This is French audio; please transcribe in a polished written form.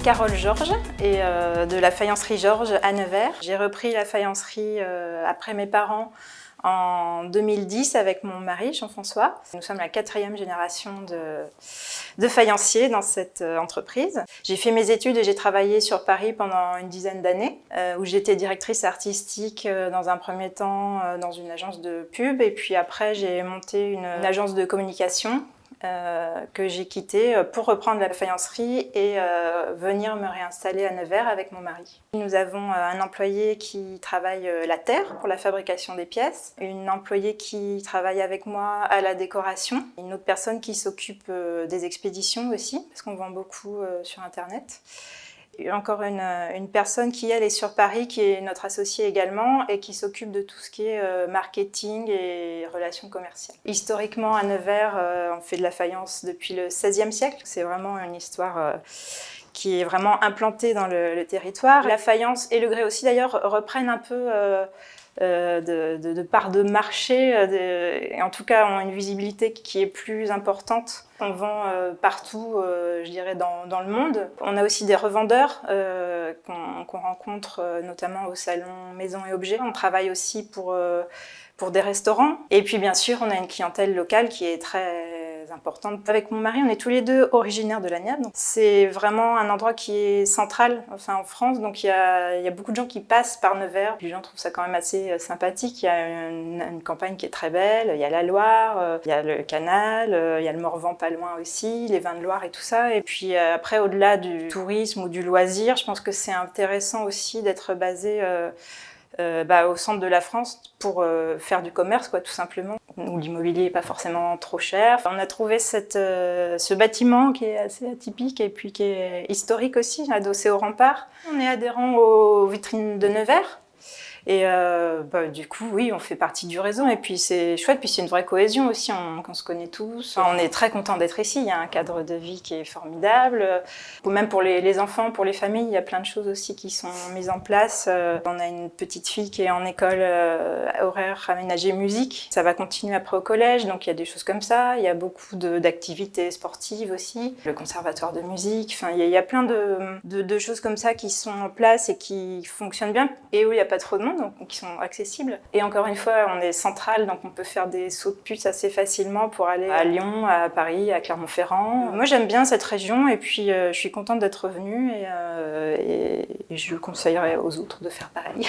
Carole Georges et de la faïencerie Georges à Nevers. J'ai repris la faïencerie après mes parents en 2010 avec mon mari Jean-François. Nous sommes la 4e génération de faïenciers dans cette entreprise. J'ai fait mes études et j'ai travaillé sur Paris pendant une dizaine d'années où j'étais directrice artistique dans un premier temps dans une agence de pub et puis après j'ai monté une agence de communication que j'ai quitté pour reprendre la faïencerie et venir me réinstaller à Nevers avec mon mari. Nous avons un employé qui travaille la terre pour la fabrication des pièces, une employée qui travaille avec moi à la décoration, une autre personne qui s'occupe des expéditions aussi, parce qu'on vend beaucoup sur Internet. Et encore une personne qui, elle, est sur Paris, qui est notre associée également et qui s'occupe de tout ce qui est marketing et relations commerciales. Historiquement, à Nevers, on fait de la faïence depuis le XVIe siècle. C'est vraiment une histoire qui est vraiment implantée dans le territoire. La faïence et le grès aussi, d'ailleurs, reprennent un peu de parts de marché, et en tout cas ont une visibilité qui est plus importante. On vend partout, je dirais, dans le monde. On a aussi des revendeurs qu'on rencontre notamment au salon Maison et Objets. On travaille aussi pour des restaurants. Et puis bien sûr, on a une clientèle locale qui est très importante. Avec mon mari, on est tous les deux originaires de Lagnac. C'est vraiment un endroit qui est central en France. Donc il y a beaucoup de gens qui passent par Nevers. Les gens trouvent ça quand même assez sympathique. Il y a une campagne qui est très belle. Il y a la Loire, il y a le canal, il y a le Morvan pas loin aussi, les vins de Loire et tout ça. Et puis après, au-delà du tourisme ou du loisir, je pense que c'est intéressant aussi d'être basé au centre de la France pour faire du commerce, tout simplement, où l'immobilier n'est pas forcément trop cher. On a trouvé ce bâtiment qui est assez atypique et puis qui est historique aussi, adossé au rempart. On est adhérent aux vitrines de Nevers. Et du coup, oui, on fait partie du réseau et puis c'est chouette, puis c'est une vraie cohésion aussi, on se connaît tous. On est très contents d'être ici, il y a un cadre de vie qui est formidable. Même pour les enfants, pour les familles, il y a plein de choses aussi qui sont mises en place. On a une petite fille qui est en école horaire aménagée musique. Ça va continuer après au collège, donc il y a des choses comme ça. Il y a beaucoup d'activités sportives aussi. Le conservatoire de musique, il y a plein de choses comme ça qui sont en place et qui fonctionnent bien et où il n'y a pas trop de monde. Donc qui sont accessibles. Et encore une fois, on est central, donc on peut faire des sauts de puce assez facilement pour aller à Lyon, à Paris, à Clermont-Ferrand. Moi, j'aime bien cette région et puis je suis contente d'être venue et je conseillerais aux autres de faire pareil.